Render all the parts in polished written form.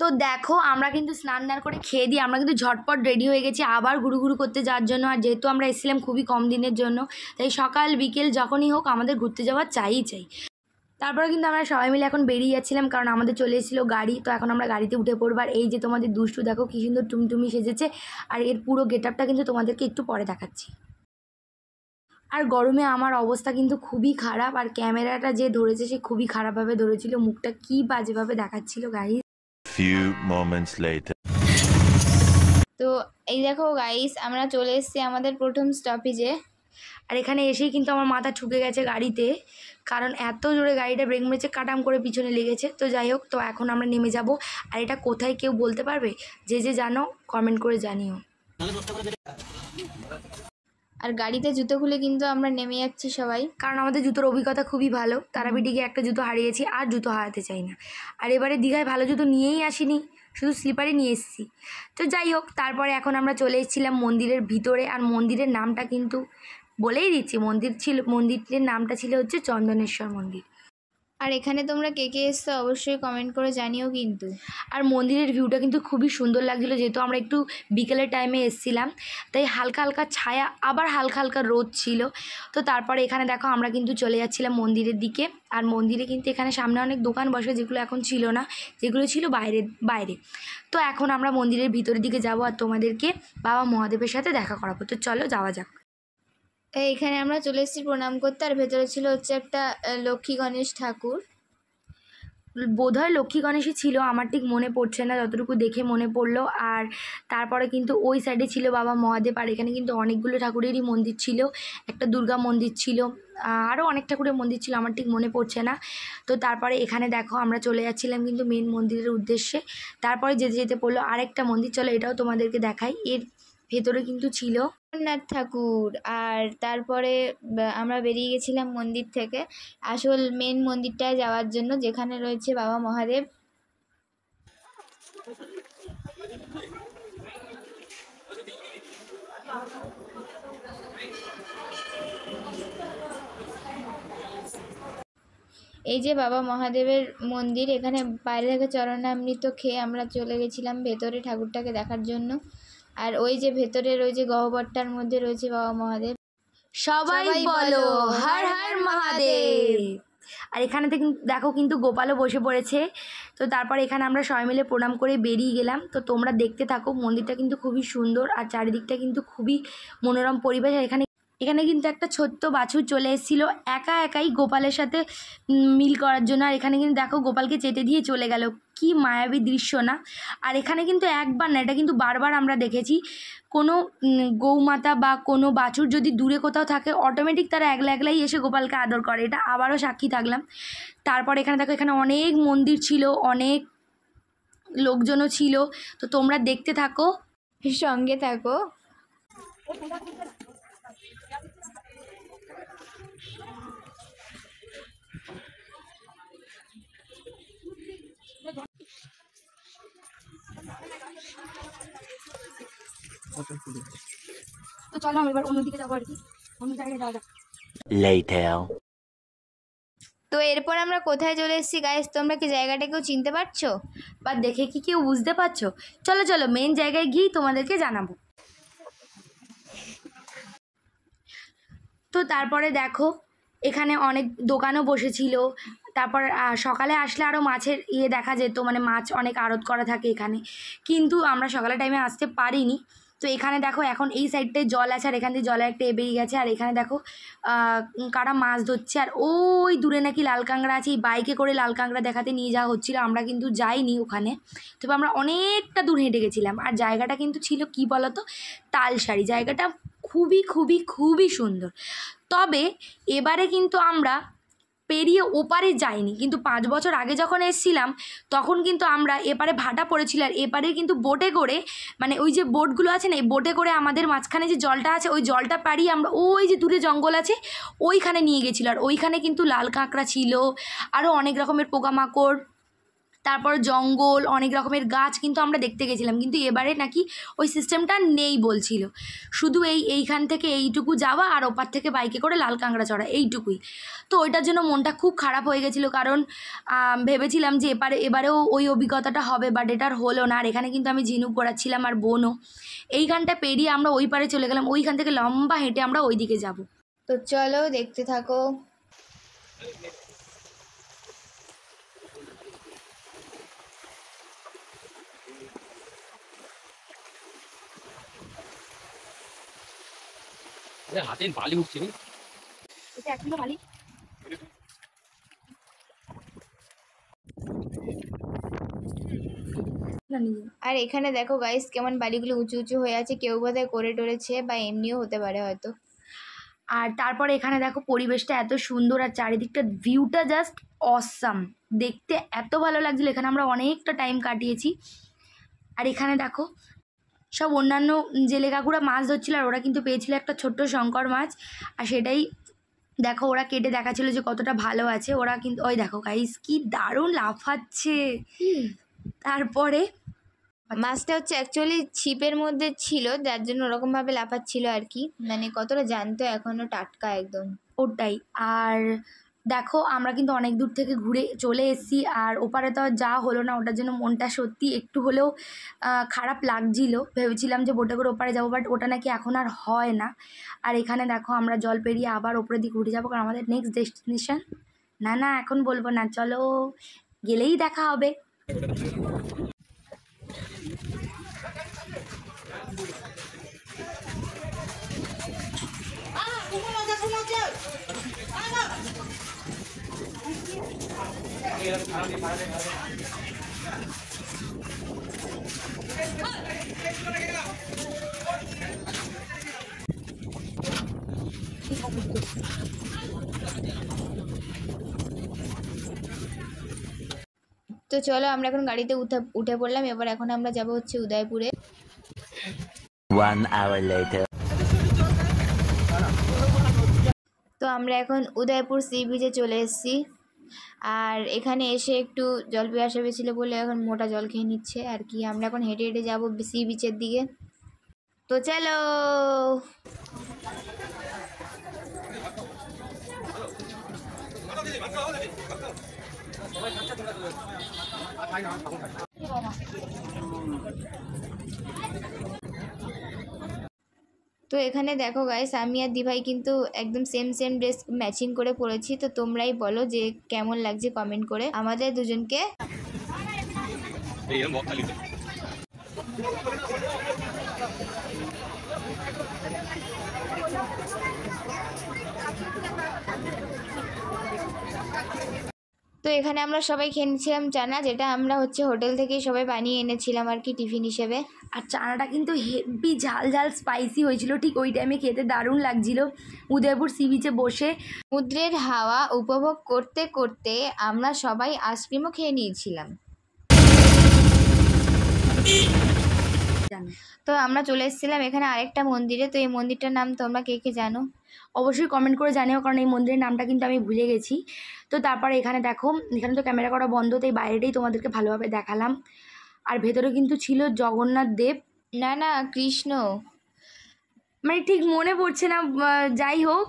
তো দেখো আমরা কিন্তু স্নান করে খেয়ে দিয়ে আমরা কিন্তু ঝটপট রেডি হয়ে গেছি আবার ঘুরু করতে যাওয়ার জন্য। আর যেহেতু আমরা এসেছিলাম খুবই কম দিনের জন্য, তাই সকাল বিকেল যখনই হোক আমাদের ঘুরতে যাওয়া চাই। তারপরে কিন্তু আমরা সবাই মিলে এখন বেরিয়ে যাচ্ছিলাম, কারণ আমাদের চলে এসেছিলো গাড়ি। তো এখন আমরা গাড়িতে উঠে পড়বো। আর এই যে তোমাদের দুষ্টু দেখো কী সুন্দর টুমটুমি সেজেছে, আর এর পুরো গেট আপটা কিন্তু তোমাদেরকে একটু পরে দেখাচ্ছি। আর গরমে আমার অবস্থা কিন্তু খুবই খারাপ, আর ক্যামেরাটা যে ধরেছে সে খুবই খারাপভাবে ধরেছিল, মুখটা কী বাজেভাবে দেখাচ্ছিল গাইস। Few moments later. তো এই দেখো গাইস, আমরা চলে এসেছি আমাদের প্রথম স্টপেজে। আর এখানে এসেই কিন্তু আমার মাথা ঠুকে গেছে গাড়িতে, কারণ এত জোরে গাড়িটা ব্রেক মেরেছে, কাটাম করে পিছনে লেগেছে। তো যাই হোক, তো এখন আমরা নেমে যাব। আর এটা কোথায় কেউ বলতে পারবে? যে জানো কমেন্ট করে জানিও। আর গাড়িতে জুতো খুলে কিন্তু আমরা নেমে যাচ্ছি সবাই, কারণ আমাদের জুতোর অভিজ্ঞতা খুবই ভালো। তারাপীঠে একটা জুতো হারিয়েছি, আর জুতো হারাতে চাই না। আর এবারে দীঘায় ভালো জুতো নিয়েই আসিনি, শুধু স্লিপারই নিয়ে এসেছি। তো যাই হোক, তারপরে এখন আমরা চলে এসেছিলাম মন্দিরের ভিতরে। আর মন্দিরের নামটা কিন্তু বলেই দিচ্ছি, মন্দিরের নামটা ছিল হচ্ছে চন্দনেশ্বর মন্দির। আর এখানে তোমরা কে কে এসছো অবশ্যই কমেন্ট করে জানিও কিন্তু। আর মন্দিরের ভিউটা কিন্তু খুবই সুন্দর লাগছিলো, যেহেতু আমরা একটু বিকেলের টাইমে এসেছিলাম, তাই হালকা হালকা ছায়া, আবার হালকা হালকা রোদ ছিল। তো তারপরে এখানে দেখো আমরা কিন্তু চলে যাচ্ছিলাম মন্দিরের দিকে। আর মন্দিরে কিন্তু এখানে সামনে অনেক দোকান বসে, যেগুলো এখন ছিল না, যেগুলো ছিল বাইরে। তো এখন আমরা মন্দিরের ভিতরের দিকে যাব, আর তোমাদেরকে বাবা মহাদেবের সাথে দেখা করাবো। তো চলো যাওয়া যাক। এখানে আমরা চলে এসেছি প্রণাম করতে। আর ভেতরে ছিল হচ্ছে একটা লক্ষ্মী গণেশ ঠাকুর, বোধহয় লক্ষ্মী গণেশই ছিল, আমার ঠিক মনে পড়ছে না, যতটুকু দেখে মনে পড়লো। আর তারপরে কিন্তু ওই সাইডে ছিল বাবা মহাদেব। আর এখানে কিন্তু অনেকগুলো ঠাকুরেরই মন্দির ছিল, একটা দুর্গা মন্দির ছিল, আরও অনেক ঠাকুরের মন্দির ছিল, আমার ঠিক মনে পড়ছে না। তো তারপরে এখানে দেখো আমরা চলে যাচ্ছিলাম কিন্তু মেন মন্দিরের উদ্দেশ্যে। তারপরে যেতে যেতে পড়লো আরেকটা মন্দির, চলো এটাও তোমাদেরকে দেখাই। এর ভেতরে কিন্তু ছিল জগন্নাথ ঠাকুর। আর তারপরে আমরা বেরিয়ে গেছিলাম মন্দির থেকে আসল মেন মন্দিরটায় যাওয়ার জন্য, যেখানে রয়েছে বাবা মহাদেব। এই যে বাবা মহাদেবের মন্দির, এখানে বাইরে থেকে চরণামৃত খেয়ে আমরা চলে গেছিলাম ভেতরে ঠাকুরটাকে দেখার জন্য। আর ওই যে ভেতরের ওই যে গহ্বরটার মধ্যে রয়েছে বাবা মহাদেব। সবাই বলো হর হর মহাদেব। আর এখানে থেকে দেখো কিন্তু গোপালও বসে পড়েছে। তো তারপর এখানে আমরা সবাই মিলে প্রণাম করে বেরিয়ে গেলাম। তো তোমরা দেখতে থাকো, মন্দিরটা কিন্তু খুবই সুন্দর, আর চারিদিকটা কিন্তু খুবই মনোরম পরিবেশ। আর এখানে কিন্তু একটা ছোট্ট বাছুর চলে এসেছিলো একাই গোপালের সাথে মিল করার জন্য। আর এখানে কিন্তু দেখো গোপালকে চেটে দিয়ে চলে গেল, কি মায়াবী দৃশ্য না? আর এখানে কিন্তু একবার না, এটা কিন্তু বারবার আমরা দেখেছি, কোনো গৌমাতা বা কোনো বাছুর যদি দূরে কোথাও থাকে, অটোমেটিক তারা একলাই এসে গোপালকে আদর করে। এটা আবারও সাক্ষী থাকলাম। তারপর এখানে দেখো, এখানে অনেক মন্দির ছিল, অনেক লোকজনও ছিল। তো তোমরা দেখতে থাকো, সঙ্গে থাকো। তো চলো আমি এবার অন্যদিকে যাবো, আর কি অন্য জায়গায় যাওয়া যাক। Later. তো এরপর আমরা কোথায় চলে এসেছি গাইস, তোমরা কি জায়গাটাকেও চিনতে পারছো বা দেখে কি কেউ বুঝতে পারছো? চলো মেন জায়গায় গিয়েই তোমাদেরকে জানাবো। তো তারপরে দেখো এখানে অনেক দোকানও বসেছিল। তারপর সকালে আসলে আরও মাছের দেখা যেত, মানে মাছ অনেক আড়ত করা থাকে এখানে, কিন্তু আমরা সকালের টাইমে আসতে পারিনি। তো এখানে দেখো এখন এই সাইডটায় জল আছে, আর এখান থেকে জলে একটা বেরিয়ে গেছে। আর এখানে দেখো কারা মাছ ধরছে। আর ওই দূরে নাকি লাল কাঁকড়া আছে, এই বাইকে করে লাল কাঁকড়া দেখাতে নিয়ে যাওয়া হচ্ছিলো। আমরা কিন্তু যাইনি ওখানে, তবে আমরা অনেকটা দূর হেঁটে গেছিলাম। আর জায়গাটা কিন্তু ছিল কি বলতো, তালসারি। জায়গাটা খুবই সুন্দর। তবে এবারে কিন্তু আমরা পেরিয়ে ওপারে যাইনি, কিন্তু 5 বছর আগে যখন এসেছিলাম তখন কিন্তু আমরা এপারে ভাটা পড়েছিল। আর এপারে কিন্তু বোটে করে, মানে ওই যে বোটগুলো আছে না, এই বোটে করে আমাদের মাঝখানে যে জলটা আছে, ওই জলটা পাড়িয়ে আমরা ওই যে দূরে জঙ্গল আছে ওইখানে নিয়ে গেছিলো। আর ওইখানে কিন্তু লাল কাঁকড়া ছিল, আরও অনেক রকমের পোকামাকড়, তারপর জঙ্গল, অনেক রকমের গাছ কিন্তু আমরা দেখতে গেছিলাম, কিন্তু এবারে নাকি ওই সিস্টেমটা নেই বলছিল। শুধু এইখান থেকে এইটুকু যাওয়া আর ওপার থেকে বাইকে করে লাল কাঁকড়া চড়া, এইটুকুই। তো ওইটার জন্য মনটা খুব খারাপ হয়ে গেছিলো, কারণ ভেবেছিলাম যে এবারেও ওই অভিজ্ঞতাটা হবে, বাট এটার হলো না। আর এখানে কিন্তু আমি ঝিনুক ঘোরাচ্ছিলাম আর বোনও। এইখানটা পেরিয়ে আমরা ওই পারে চলে গেলাম, ওইখান থেকে লম্বা হেঁটে আমরা ওই দিকে যাব। তো চলো দেখতে থাকো। হাতে বালি উঠছে রে। এটা এখনো বালি। আর এখানে দেখো গাইস কেমন বালিগুলো উঁচু উঁচু হয়ে আছে, কেউ বোধহয় করে টরেছে বা এমনিও হতে পারে হয়তো। আর তারপরে এখানে দেখো পরিবেশটা এত সুন্দর আর চারিদিকটা ভিউটা জাস্ট অসাম, দেখতে এত ভালো লাগছিল। এখানে আমরা অনেকটা টাইম কাটিয়েছি। আর এখানে দেখো সব অন্যান্য জেলে কাকুরা মাছ ধরছিল, আর ওরা কিন্তু পেয়েছিল একটা ছোট্ট শঙ্কর মাছ, আর সেটাই দেখো ওরা কেটে দেখাচ্ছিল যে কতটা ভালো আছে। ওরা কিন্তু ওই দেখো গাইস কি দারুণ লাফাচ্ছে। তারপরে মাছটা হচ্ছে অ্যাকচুয়ালি ছিপের মধ্যে ছিল, যার জন্য ওরকমভাবে লাফাচ্ছিল আর কি, মানে কতটা জানতো এখনও টাটকা একদম। ওটাই। আর দেখো আমরা কিন্তু অনেক দূর থেকে ঘুরে চলে এসেছি, আর ওপারে তো আর যাওয়া হলো না, ওটার জন্য মনটা সত্যি একটু হলেও খারাপ লাগছিল। ভেবেছিলাম যে বোটে করে ওপারে যাবো, বাট ওটা নাকি এখন আর হয় না। আর এখানে দেখো আমরা জল পেরিয়ে আবার ওপরের দিকে উঠে যাবো, কারণ আমাদের নেক্সট ডেস্টিনেশন। না না এখন বলবো না, চলো গেলেই দেখা হবে। তো চলো আমরা এখন গাড়িতে উঠে পড়লাম। এবার এখন আমরা যাব হচ্ছে উদয়পুরে। 1 hour later. তো আমরা এখন উদয়পুর সি বিচে চলে এসেছি। আর এখানে এসে একটু জল পিয়াসা পেয়েছিল বলে এখন মোটা জল খেয়ে নিচ্ছে আর কি। আমরা এখন হেঁটে হেঁটে যাবো সি বিচের দিকে। তো চলো। তো এখানে দেখো গাইস আমি আর দিভাই কিন্তু একদম সেম ড্রেস ম্যাচিং করে পরেছি। তো তোমরাই বলো যে কেমন লাগছে কমেন্ট করে আমাদের দুজনকে। তো এখানে আমরা সবাই খেয়ে নিচ্ছিলাম চানা, যেটা আমরা হচ্ছে হোটেল থেকেই সবাই বানিয়ে এনেছিলাম আর কি টিফিন হিসেবে। আর চানাটা কিন্তু হেভি ঝাল ঝাল স্পাইসি হয়েছিল, ঠিক ওই টাইমে খেতে দারুণ লাগছিল উদয়পুর সি বিচে বসে। সমুদ্রের হাওয়া উপভোগ করতে করতে আমরা সবাই আইসক্রিমও খেয়ে নিয়েছিলাম। তো আমরা চলে এসেছিলাম এখানে আরেকটা মন্দিরে। তো এই মন্দিরটার নাম তোমরা কে কে জানো অবশ্যই কমেন্ট করে জানিও, কারণ এই মন্দিরের নামটা কিন্তু আমি ভুলে গেছি। তো তারপরে এখানে দেখো, এখানে তো ক্যামেরা করা বন্ধ, তাই বাইরেটাই তোমাদেরকে ভালোভাবে দেখালাম। আর ভেতরে কিন্তু ছিল জগন্নাথ দেব, না কৃষ্ণ, মানে ঠিক মনে পড়ছে না। যাই হোক,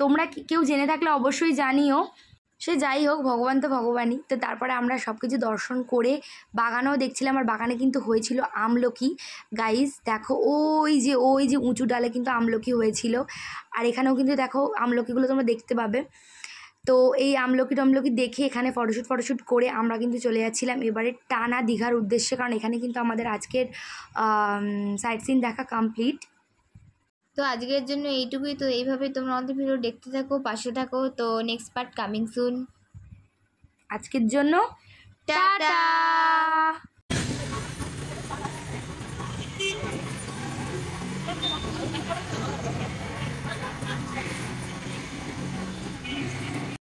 তোমরা কেউ জেনে থাকলে অবশ্যই জানিও। সে যাই হোক, ভগবান তো ভগবানই। তো তারপরে আমরা সব কিছু দর্শন করে বাগানেও দেখছিলাম, আর বাগানে কিন্তু হয়েছিল আমলকি। গাইস দেখো ওই যে উঁচু ডালে কিন্তু আমলকি হয়েছিল, আর এখানেও কিন্তু দেখো আমলকিগুলো তোমরা দেখতে পাবে। তো এই আমলকি টমলকি দেখে এখানে ফটোশ্যুট করে আমরা কিন্তু চলে যাচ্ছিলাম এবারে টানা দীঘার উদ্দেশ্যে, কারণ এখানে কিন্তু আমাদের আজকের সাইট সিন দেখা কমপ্লিট। তো আজকের জন্য এইটুকুই। তো এইভাবে তোমরা আমাদের ভিডিও দেখতে থাকো, পাশে থাকো। তো নেক্সট পার্ট কামিং সুন। আজকের জন্য টাটা।